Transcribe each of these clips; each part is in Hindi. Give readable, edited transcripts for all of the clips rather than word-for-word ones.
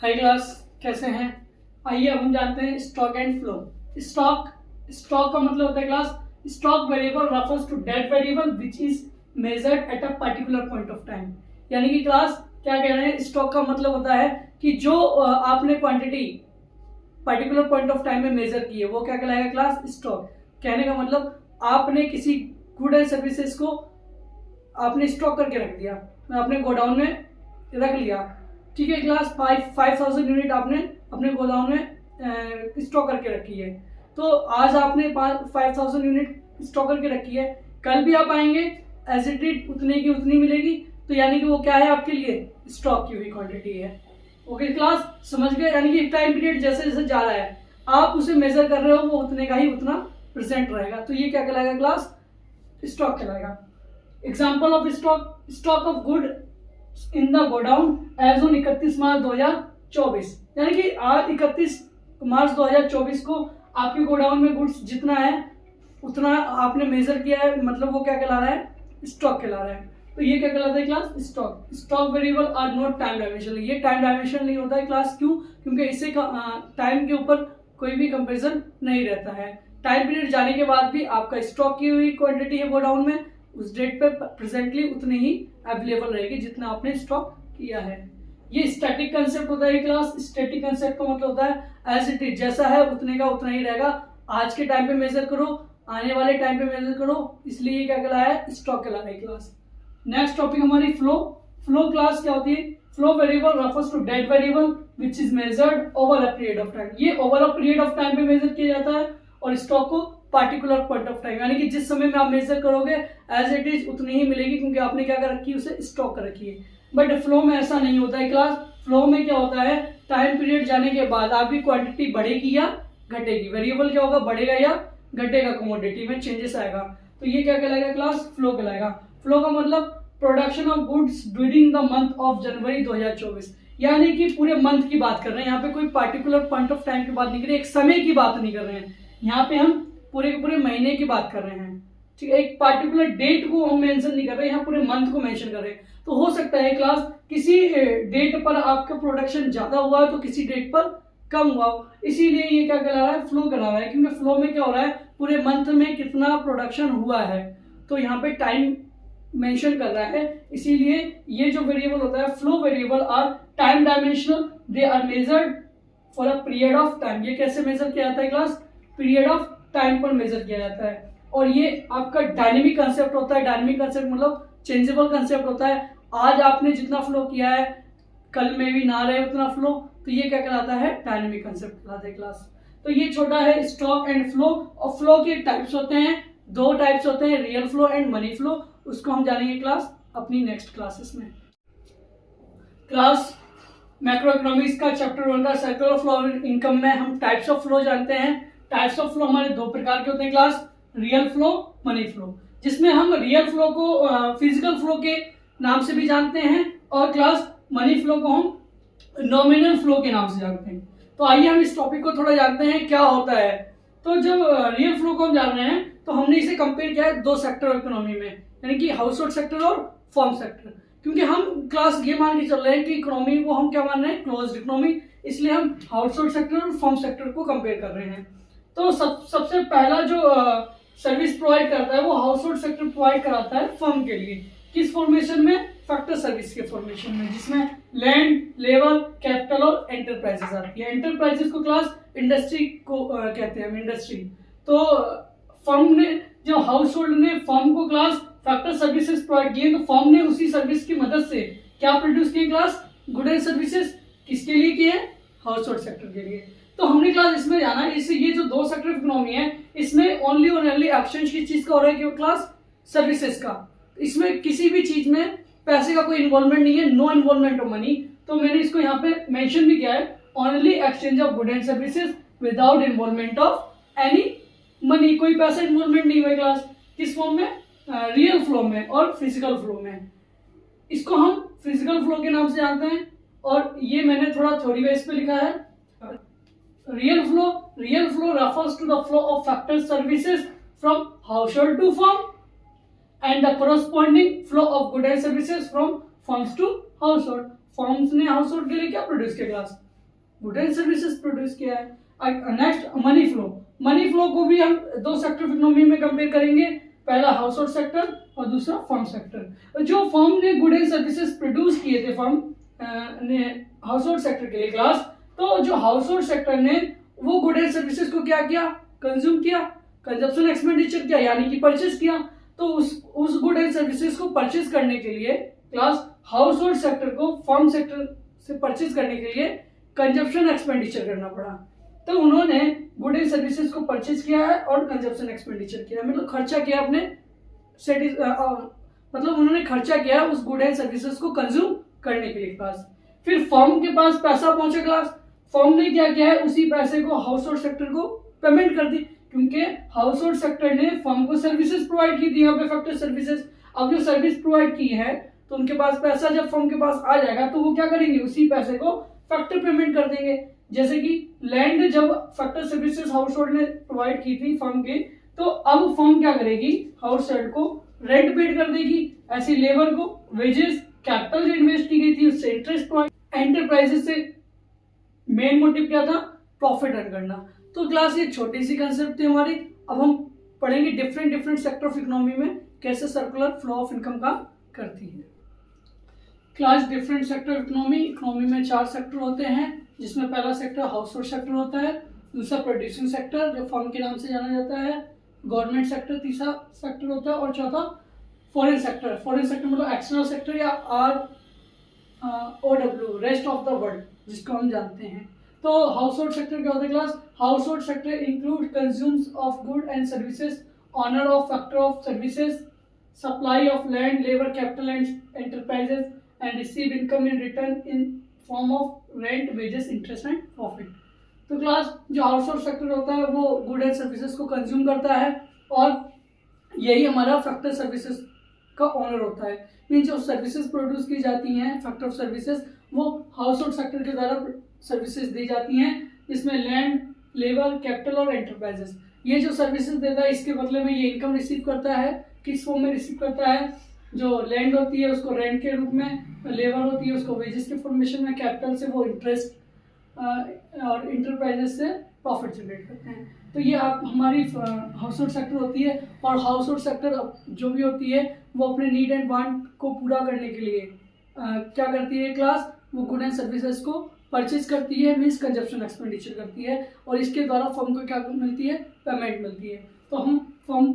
हाई क्लास, कैसे हैं? आइए अब हम जानते हैं स्टॉक एंड फ्लो। स्टॉक का मतलब होता है class, stock variable refers to that variable which is measured at a particular point of time. यानी कि क्लास क्या कह रहे हैं, स्टॉक का मतलब होता है कि जो आपने quantity particular point of time में मेजर की है वो क्या कहलाएगा क्लास, स्टॉक। कहने का मतलब आपने किसी गुड एंड सर्विसेज को आपने स्टॉक करके रख दिया, अपने गोडाउन में रख लिया, ठीक है क्लास। 5,000 यूनिट आपने अपने गोडाउन में स्टॉक करके रखी है। तो आज आपने 5,000 यूनिट स्टॉक करके रखी है, कल भी आप आएंगे एज इट इज उतने की उतनी मिलेगी। तो यानी कि वो क्या है आपके लिए, स्टॉक की हुई क्वांटिटी है। ओके क्लास, समझ गए? यानी कि टाइम पीरियड जैसे जैसे जा रहा है आप उसे मेजर कर रहे हो, वो उतने का ही उतना प्रेजेंट रहेगा। तो ये क्या कहलाएगा क्लास, स्टॉक कहलाएगा। Example of stock of good in the godown as on 31 March 2024। यानी कि आज 31 मार्च 2024 को आपके गोडाउन में गुड्स जितना है उतना आपने मेजर किया है, मतलब वो क्या कहला रहा है, स्टॉक कहला रहा है। तो ये क्या कहलाता है class, stock. Stock variable are not time dimensional. ये टाइम डायमेंशनल नहीं होता है क्लास, क्यों? क्योंकि इससे टाइम के ऊपर कोई भी कंपेरिजन नहीं रहता है। टाइम पीरियड जाने के बाद भी आपका स्टॉक की हुई क्वांटिटी है गोडाउन में, उस डेट पे प्रेजेंटली उतनी ही अवेलेबल रहेगी जितना आपने स्टॉक किया है। ये स्टैटिक कंसेप्ट होता है क्लास। स्टैटिक कंसेप्ट का मतलब होता है एज इट इज, जैसा है उतने का उतना ही रहेगा। आज के टाइम पे मेजर करो, आने वाले टाइम पे मेजर करो, इसलिए ये क्या कहलाया है, स्टॉक कहला रहा है क्लास। नेक्स्ट टॉपिक हमारी फ्लो। फ्लो क्लास क्या होती है? Flow variable refers to that variable which is measured over a period of time. ये over a period of time पे मेजर किया जाता है, और स्टॉक को पार्टिकुलर पॉइंट ऑफ टाइम, यानी कि जिस समय में आप मेजर करोगे एज इट इज उतनी ही मिलेगी, क्योंकि आपने क्या कर रखी है, उसे स्टॉक कर रखी है। बट फ्लो में ऐसा नहीं होता है क्लास। फ्लो में क्या होता है, टाइम पीरियड जाने के बाद आपकी क्वांटिटी बढ़ेगी या घटेगी। वेरिएबल क्या होगा, बढ़ेगा या घटेगा, कमोडिटी में चेंजेस आएगा। तो ये क्या कहलाएगा क्लास, फ्लो कहलाएगा। फ्लो का मतलब production of goods during the month of January 2024। यानी कि पूरे मंथ की बात कर रहे हैं, यहाँ पे कोई पार्टिकुलर पॉइंट ऑफ टाइम की बात नहीं कर रहे, एक समय की बात नहीं कर रहे हैं, यहाँ पे हम पूरे के पूरे महीने की बात कर रहे हैं, ठीक है। एक पार्टिकुलर डेट को हम मेंशन नहीं कर रहे, यहाँ पूरे मंथ को मेंशन कर रहे हैं। तो हो सकता है क्लास किसी डेट पर आपका प्रोडक्शन ज्यादा हुआ है तो किसी डेट पर कम हुआ हो, इसीलिए ये क्या कहला रहा है, फ्लो कहला रहा है। क्योंकि फ्लो में क्या हो रहा है, पूरे मंथ में कितना प्रोडक्शन हुआ है, तो यहाँ पे टाइम मेंशन कर रहा है, इसीलिए ये जो वेरिएबल होता है flow variable are time dimensional, they are measured for a period of time. ये कैसे मेजर किया जाता है क्लास, पीरियड ऑफ टाइम पर मेजर किया जाता है। और ये आपका डायनेमिक कंसेप्ट होता है। डायनेमिक कंसेप्ट मतलब चेंजेबल कंसेप्ट होता है। आज आपने जितना फ्लो किया है कल में भी ना रहे उतना फ्लो, तो ये क्या कहलाता है, डायनेमिक कंसेप्ट कहलाता है क्लास। तो ये छोटा है स्टॉक एंड फ्लो। और फ्लो के टाइप्स होते हैं, दो टाइप्स होते हैं, real flow and money flow. उसको हम जानेंगे क्लास अपनी नेक्स्ट क्लासेस में। क्लास मैक्रो इकोनॉमिक्स का चैप्टर 1 का सर्कल ऑफ फ्लो इनकम में हम टाइप्स ऑफ फ्लो जानते हैं। टाइप्स ऑफ फ्लो हमारे दो प्रकार के होते हैं class, real flow, money flow. जिसमें हम रियल फ्लो को फिजिकल फ्लो के नाम से भी जानते हैं, और क्लास मनी फ्लो को हम नॉमिनल फ्लो के नाम से जानते हैं। तो आइए हम इस टॉपिक को थोड़ा जानते हैं क्या होता है। तो जब रियल फ्लो को हम जान रहे हैं तो हमने इसे कंपेयर किया है दो सेक्टर ऑफ इकोनॉमी में, यानी कि हाउस होल्ड सेक्टर और फर्म सेक्टर। क्योंकि हम क्लास ये मान के चल रहे हैं कि इकोनॉमी को हम क्या मान रहे हैं, क्लोज्ड इकोनॉमी, इसलिए हम हाउस होल्ड सेक्टर और फर्म सेक्टर को कंपेयर कर रहे हैं। तो सबसे पहला जो सर्विस प्रोवाइड करता है वो हाउस होल्ड सेक्टर प्रोवाइड कराता है फर्म के लिए। किस फॉर्मेशन में, फैक्टर सर्विस के फॉर्मेशन में, जिसमें लैंड, लेबर, कैपिटल और एंटरप्राइजेस आती है। एंटरप्राइजेस को क्लास इंडस्ट्री को कहते हैं हम, इंडस्ट्री। तो फर्म ने, जो हाउस होल्ड ने फर्म को क्लास फैक्टर सर्विसेज प्रोवाइड किए, तो फर्म ने उसी सर्विस की मदद से क्या प्रोड्यूस किए क्लास, गुड एंड सर्विसेज। किसके लिए किए, हाउस होल्ड सेक्टर के लिए। तो हमने क्लास इसमें जाना, इससे ये जो दो सेक्टर ऑफ इकोनॉमी है इसमें ओनली एक्सचेंज की चीज का हो रहा है कि क्लास सर्विसेज का। इसमें किसी भी चीज में पैसे का कोई इन्वॉल्वमेंट नहीं है, नो इन्वॉल्वमेंट ऑफ मनी। तो मैंने इसको यहाँ पे मेंशन भी किया है, only exchange of good and services without involvement of any money. कोई पैसा इन्वॉल्वमेंट नहीं हुआ क्लास। किस फॉर्म में, रियल फ्लो में और फिजिकल फ्लो में। इसको हम फिजिकल फ्लो के नाम से जानते हैं, और ये मैंने थोड़ा थ्योरी बेस पे लिखा है। Real flow refers to the flow of factor services from household to firm and the corresponding flow of goods and services from firms to household। Firms ने हाउस होल्ड के लिए क्या प्रोड्यूस किया class, good and services produce किया है। Next money flow, money flow को भी हम दो सेक्टर ऑफ इकोनॉमी में कंपेयर करेंगे, पहला हाउस होल्ड सेक्टर और दूसरा फर्म सेक्टर। जो फर्म ने गुड एंड सर्विसेज प्रोड्यूस किए थे फर्म ने हाउस होल्ड सेक्टर के लिए क्लास, तो जो हाउस होल्ड सेक्टर ने वो गुड एंड सर्विसेज को क्या किया, कंज्यूम किया, कंजप्शन एक्सपेंडिचर किया, यानी कि परचेज किया। तो उस गुड एंड सर्विसेज को परचेज करने के लिए क्लास हाउस होल्ड सेक्टर को फर्म सेक्टर से परचेज करने के लिए कंजप्शन एक्सपेंडिचर करना पड़ा। तो उन्होंने गुड एंड सर्विसेज को परचेज किया है और कंजप्शन एक्सपेंडिचर किया, मतलब खर्चा किया अपने मतलब उन्होंने खर्चा किया उस गुड एंड सर्विसेज को कंज्यूम करने के लिए क्लास। फिर फर्म के पास पैसा पहुंचा क्लास, फर्म ने क्या किया है, उसी पैसे को हाउस होल्ड सेक्टर को पेमेंट कर दी, क्योंकि हाउस होल्ड सेक्टर ने फर्म को सर्विसेज प्रोवाइड की थी, यहाँ पे फैक्टर सर्विसेज। अब जो सर्विस प्रोवाइड की है तो उनके पास पैसा जब फर्म के पास आ जाएगा तो वो क्या करेंगे, उसी पैसे को फैक्टर पेमेंट कर देंगे। जैसे कि लैंड जब फैक्टर सर्विसेज हाउस होल्ड ने प्रोवाइड की थी फर्म के, तो अब फर्म क्या करेगी, हाउस होल्ड को रेंट पेड कर देगी, ऐसी लेबर को वेजेस, कैपिटल जो इन्वेस्ट की गई थी उससे इंटरेस्ट प्रोवाइड। एंटरप्राइजेस से मेन मोटिव क्या था, प्रॉफिट अर्न करना। तो क्लास ये छोटी सी कंसेप्ट थी हमारी। अब हम पढ़ेंगे डिफरेंट सेक्टर ऑफ इकोनॉमी में कैसे सर्कुलर फ्लो ऑफ इनकम काम करती है। Class different sector of economy में 4 सेक्टर होते हैं, जिसमें पहला सेक्टर हाउस होल्ड सेक्टर होता है, दूसरा प्रोड्यूसिंग सेक्टर जो फर्म के नाम से जाना जाता है, गवर्नमेंट सेक्टर तीसरा सेक्टर होता है, और चौथा फॉरेन सेक्टर। फॉरेन सेक्टर मतलब एक्सटर्नल सेक्टर या ROW rest of the world जिसको हम जानते हैं। तो हाउस होल्ड सेक्टर क्या होता है class, household sector include consumers of good and services, owner of factor of services, supply of land, labour, capital and enterprises and receive income in return in form of rent, wages, interest and profit. तो क्लास जो हाउस होल्ड सेक्टर होता है वो गुड एंड सर्विसेज को कंज्यूम करता है, और यही हमारा फैक्टर सर्विसेज का ऑनर होता है। मीन जो सर्विसेज प्रोड्यूस की जाती हैं फैक्टर ऑफ सर्विसेज वो हाउस होल्ड सेक्टर के द्वारा सर्विसेज दी जाती हैं, जिसमें लैंड, लेबर, कैपिटल और एंटरप्राइजेस। ये जो सर्विसेज देता है इसके बदले में ये इनकम रिसीव करता है, किस फॉर्म में रिसीव करता है, जो लैंड होती है उसको रेंट के रूप में, लेबर होती है उसको वेजेस के फॉर्मेशन में, कैपिटल से वो इंटरेस्ट और इंटरप्राइजेस से प्रॉफिट जनरेट करते हैं। तो ये आप हमारी हाउस होल्ड सेक्टर होती है। और हाउस होल्ड सेक्टर जो भी होती है वो अपने नीड एंड वांट को पूरा करने के लिए क्या करती है क्लास, वो गुड एंड सर्विसेज को परचेज करती है, मीन्स कंजप्शन एक्सपेंडिचर करती है, और इसके द्वारा फर्म को क्या मिलती है, पेमेंट मिलती है। तो हम फर्म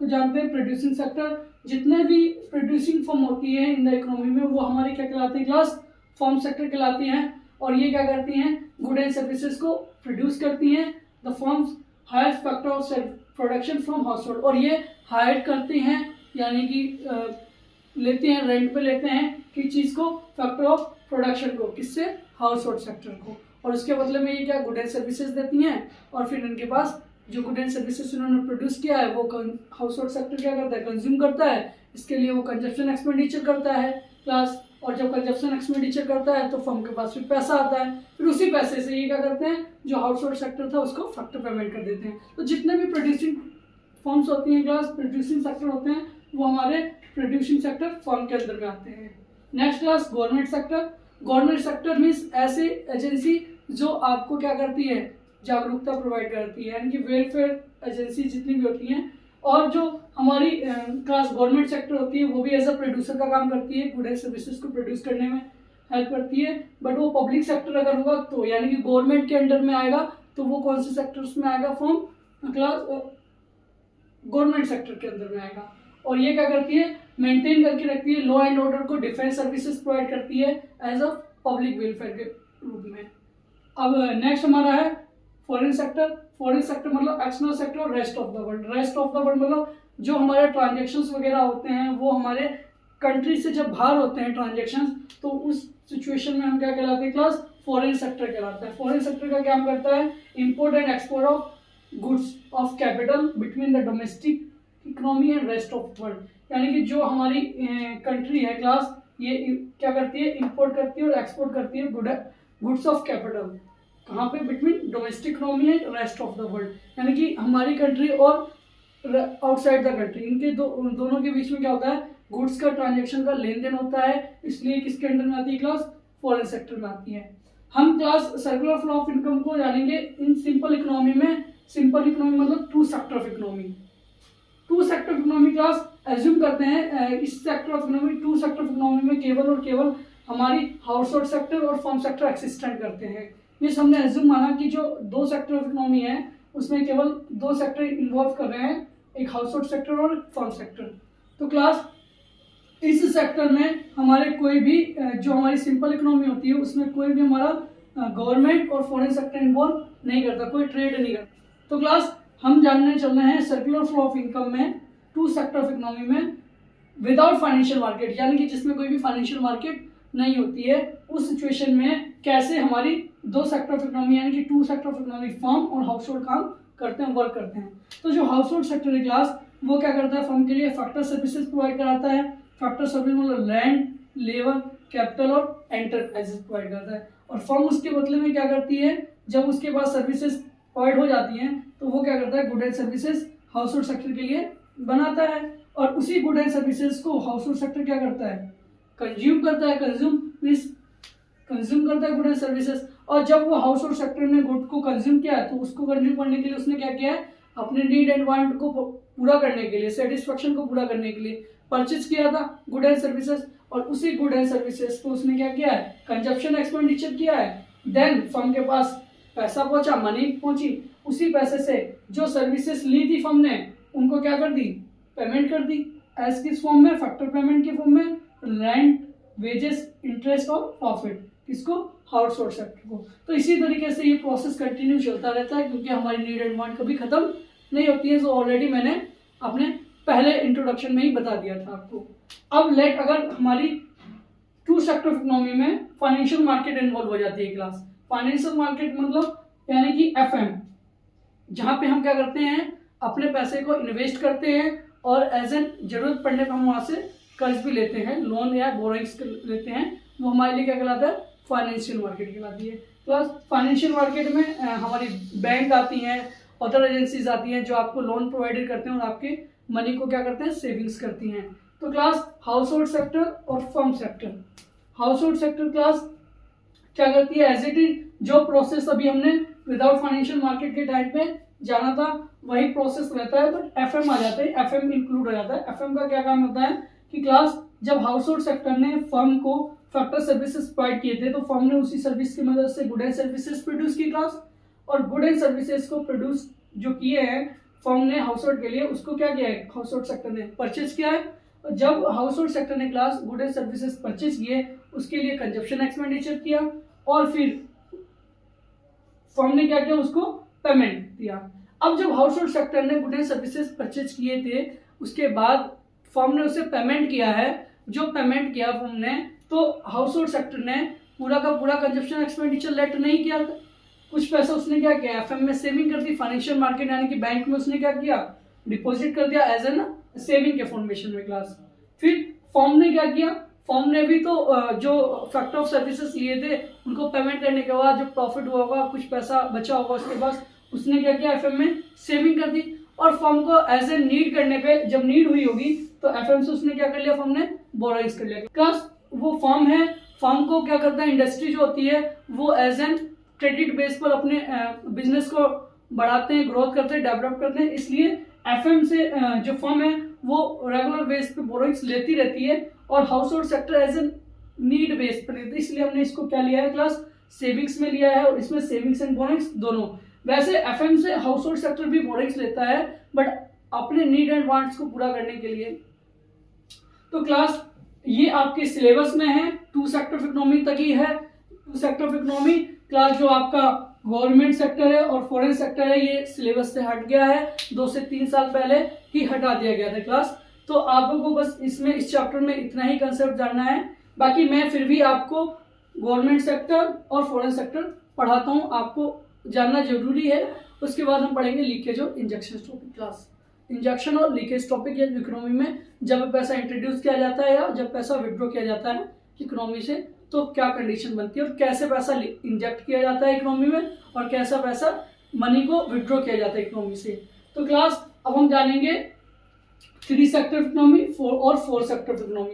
को जानते हैं प्रोड्यूसिंग सेक्टर। जितने भी प्रोड्यूसिंग फर्म होती है इन द इकोनॉमी में वो हमारे क्या कहलाते हैं क्लास, फर्म सेक्टर कहलाती हैं। और ये क्या करती हैं, गुड एंड सर्विसेज को प्रोड्यूस करती हैं। The firms hire factor of production from household, और ये हायर करते हैं यानी कि लेते हैं, रेंट पे लेते हैं किस चीज़ को, फैक्टर ऑफ प्रोडक्शन को, किससे, हाउस होल्ड सेक्टर को। और उसके बदले में ये क्या गुड एंड सर्विसेज देती हैं, और फिर इनके पास जो गुड एंड सर्विसेज उन्होंने प्रोड्यूस किया है वो हाउस होल्ड सेक्टर क्या करता है, कंज्यूम करता है। इसके लिए वो कंजप्शन एक्सपेंडिचर करता है क्लास, और जब कंजप्शन एक्सपेंडिचर करता है तो फर्म के पास फिर पैसा आता है, फिर उसी पैसे से ये क्या करते हैं, जो हाउस होल्ड सेक्टर था उसको फैक्टर पेमेंट कर देते हैं। तो जितने भी प्रोड्यूसिंग फर्म्स होती हैं क्लास, प्रोड्यूसिंग सेक्टर होते हैं, वो हमारे प्रोड्यूसिंग सेक्टर फर्म के अंदर में आते हैं। Next class government sector. Government sector means ऐसी एजेंसी जो आपको क्या करती है, जागरूकता प्रोवाइड करती है, यानी कि वेलफेयर एजेंसी जितनी भी होती हैं। और जो हमारी क्लास गवर्नमेंट सेक्टर होती है वो भी एज अ प्रोड्यूसर का काम करती है, गुड एंड सर्विसेज को प्रोड्यूस करने में हेल्प करती है। बट वो पब्लिक सेक्टर अगर होगा तो यानी कि गवर्नमेंट के अंडर में आएगा तो वो कौन से सेक्टर्स में आएगा, फॉर्म क्लास गवर्नमेंट सेक्टर के अंदर में आएगा। और ये क्या करती है, मेंटेन करके रखती है लॉ एंड ऑर्डर को, डिफेंस सर्विसेज प्रोवाइड करती है एज अ पब्लिक वेलफेयर के रूप में। अब नेक्स्ट हमारा है फॉरेन सेक्टर। फॉरेन सेक्टर मतलब एक्सटर्नल सेक्टर और rest of the world. Rest of the world मतलब जो हमारे ट्रांजेक्शन्स वगैरह होते हैं वो हमारे कंट्री से जब बाहर होते हैं ट्रांजेक्शन्स, तो उस सिचुएशन में हम क्या कहलाते हैं क्लास, फॉरेन सेक्टर कहलाता है। फॉरेन सेक्टर का काम करता है import and export of goods of capital between the domestic economy and rest of world, यानी कि जो हमारी कंट्री है क्लास ये क्या करती है, इंपोर्ट करती है और एक्सपोर्ट करती है गुड्स ऑफ कैपिटल, कहाँ पे, between domestic economy and rest of the world, यानी कि हमारी कंट्री और आउटसाइड द कंट्री, इनके दोनों के बीच में क्या होता है, गुड्स का ट्रांजेक्शन का लेन देन होता है। इसलिए किसके अंडर में आती है क्लास, फॉरेन सेक्टर में आती है। हम class circular flow of income को जानेंगे इन सिंपल इकोनॉमी में। सिंपल इकोनॉमी मतलब two sector of economy. Two sector of economy class assume करते हैं इस sector of economy, two sector of economy में केवल और केवल हमारी हाउस होल्ड सेक्टर और फर्म सेक्टर एक्सिस्टेंट करते हैं। ये हमने एज्यूम माना कि जो दो सेक्टर ऑफ इकोनॉमी है उसमें केवल दो सेक्टर इन्वॉल्व कर रहे हैं, एक हाउस होल्ड सेक्टर और फर्म सेक्टर। तो क्लास इस सेक्टर में हमारे कोई भी जो हमारी सिंपल इकोनॉमी होती है उसमें कोई भी हमारा गवर्नमेंट और फॉरेन सेक्टर इन्वॉल्व नहीं करता, कोई ट्रेड नहीं करता। तो क्लास हम जानने चल रहे हैं सर्कुलर फ्लो ऑफ इनकम में टू सेक्टर ऑफ इकोनॉमी में विदाउट फाइनेंशियल मार्केट, यानी कि जिसमें कोई भी फाइनेंशियल मार्केट नहीं होती है, उस सिचुएशन में कैसे हमारी दो सेक्टर ऑफ इकोनॉमी यानी कि two sector of economy firm और हाउस होल्ड काम करते हैं, वर्क करते हैं। तो जो हाउस होल्ड सेक्टर है क्लास वो क्या करता है, फर्म के लिए फैक्टर सर्विसेज प्रोवाइड कराता है। फैक्टर सर्विस मतलब लैंड, लेबर, कैपिटल और एंटरप्राइजेस प्रोवाइड करता है। और फर्म उसके बदले में क्या करती है, जब उसके पास सर्विसेज प्रोवाइड हो जाती हैं तो वो क्या करता है, good and services house hold sector के लिए बनाता है। और उसी गुड एंड सर्विसेज को हाउस होल्ड सेक्टर क्या करता है, कंज्यूम करता है। कंज्यूम करता है गुड एंड सर्विसेज। और जब वो हाउस होल्ड सेक्टर ने गुड को कंज्यूम किया है तो उसको कंज्यूम करने के लिए उसने क्या किया है, अपने नीड एंड वांट को पूरा करने के लिए, सेटिस्फेक्शन को पूरा करने के लिए परचेज किया था गुड एंड सर्विसेज। और उसी गुड एंड सर्विसेज को उसने क्या किया है, कंजप्शन एक्सपेंडिचर किया है। देन फर्म के पास पैसा पहुंचा, मनी पहुंची, उसी पैसे से जो सर्विसेज ली थी फर्म ने उनको क्या कर दी, पेमेंट कर दी। एज किस फॉर्म में, फैक्टर पेमेंट के फॉर्म में, रेंट, वेजेस, इंटरेस्ट और प्रॉफिट, किसको, हाउस होल्ड सेक्टर को। तो इसी तरीके से ये प्रोसेस कंटिन्यू चलता रहता है क्योंकि हमारी नीड एंड वांट कभी खत्म नहीं होती है। जो ऑलरेडी मैंने अपने पहले इंट्रोडक्शन में ही बता दिया था आपको। अब अगर हमारी टू सेक्टर ऑफ इकोनॉमी में फाइनेंशियल मार्केट इन्वॉल्व हो जाती है क्लास। फाइनेंशियल मार्केट मतलब यानी कि एफएम, जहाँ पे हम क्या करते हैं, अपने पैसे को इन्वेस्ट करते हैं और एज एन जरूरत पड़ने पर हम वहाँ से कर्ज भी लेते हैं, लोन या बोरोइंग्स लेते हैं। वो हमारे लिए क्या कहलाता है, फाइनेंशियल मार्केट कहलाती है। प्लस फाइनेंशियल मार्केट में हमारी बैंक आती हैं, अदर एजेंसीज आती हैं जो आपको लोन प्रोवाइड करते हैं और आपके मनी को क्या करते हैं, सेविंग्स करती हैं। तो क्लास हाउस होल्ड सेक्टर और firm sector. House hold sector class क्या करती है, एज इट इज जो प्रोसेस अभी हमने विदाउट फाइनेंशियल मार्केट के टाइम पे जाना था वही प्रोसेस रहता है, बट एफएम आ जाता है, एफएम इंक्लूड हो जाता है। एफएम का क्या काम होता है कि क्लास जब हाउस होल्ड सेक्टर ने फर्म को फैक्टर सर्विसेज प्रोवाइड किए थे तो फर्म ने उसी सर्विस की मदद से गुड एंड सर्विसेज प्रोड्यूस की क्लास। और गुड एंड सर्विसेज को प्रोड्यूस जो किए हैं फर्म ने हाउस होल्ड के लिए, उसको क्या किया है, हाउस होल्ड सेक्टर ने परचेज किया है। और जब हाउस होल्ड सेक्टर ने class good and services purchase किए उसके लिए कंजप्शन एक्सपेंडिचर किया और फिर फर्म ने क्या किया, उसको पेमेंट दिया। अब जब हाउस होल्ड सेक्टर ने गुड एंड सर्विसेज परचेज किए थे उसके बाद फर्म ने उसे पेमेंट किया है। जो पेमेंट किया फर्म ने, तो हाउस होल्ड सेक्टर ने पूरा का पूरा कंजप्शन एक्सपेंडिचर लेट नहीं किया, कुछ पैसा उसने क्या किया, एफएम में सेविंग कर दी। फाइनेंशियल मार्केट यानी कि बैंक में उसने क्या किया, डिपॉजिट कर दिया एज एन सेविंग के फॉर्मेशन में क्लास। फिर फर्म ने क्या किया, फर्म ने भी तो जो फैक्टर ऑफ सर्विसेज लिए थे उनको पेमेंट करने के बाद जो प्रॉफिट हुआ होगा, कुछ पैसा बचा होगा उसके पास, उसने क्या किया, एफएम में सेविंग कर दी। और फर्म को एज ए नीड करने पे, जब नीड हुई होगी तो एफएम से उसने क्या कर लिया, फर्म ने बोरोइंग्स कर लिया। क्लास वो फर्म है, फर्म को क्या करता है, इंडस्ट्री जो होती है वो एज एन क्रेडिट बेस पर अपने बिजनेस को बढ़ाते हैं, ग्रोथ करते हैं, डेवलप करते हैं। इसलिए एफएम से जो फर्म है वो रेगुलर बेस पे बोरोइंग्स लेती रहती है और household sector as an need base पर लेती है। इसलिए हमने इसको क्या लिया है क्लास, सेविंग्स में लिया है और इसमें सेविंग्स एंड बोरोइंग्स दोनों। वैसे एफएम से हाउस होल्ड सेक्टर भी बोरोइंग्स लेता है बट अपने नीड एंड वांट्स को पूरा करने के लिए। तो क्लास ये आपके सिलेबस में है, टू सेक्टर ऑफ इकोनॉमी तक ही है। Two sector of economy class जो आपका गवर्नमेंट सेक्टर है और फॉरेन सेक्टर है ये सिलेबस से हट गया है, 2 से 3 साल पहले ही हटा दिया गया था क्लास। तो आप लोगों को बस इसमें इस चैप्टर में इतना ही कंसेप्ट जानना है। बाकी मैं फिर भी आपको गवर्नमेंट सेक्टर और फॉरेन सेक्टर पढ़ाता हूँ, आपको जानना जरूरी है। उसके बाद हम पढ़ेंगे लीकेज और इंजेक्शन टॉपिक क्लास। इंजेक्शन और लीकेज टॉपिक या इकोनॉमी में जब पैसा इंट्रोड्यूस किया जाता है या जब पैसा विड्रॉ किया जाता है इकोनॉमी से तो क्या कंडीशन बनती है और कैसे पैसा इंजेक्ट किया जाता है इकोनॉमी में और कैसा पैसा मनी को विड्रॉ किया जाता है इकोनॉमी से। तो क्लास अब हम जानेंगे 3 सेक्टर इकोनॉमी और 4 सेक्टर इकोनॉमी।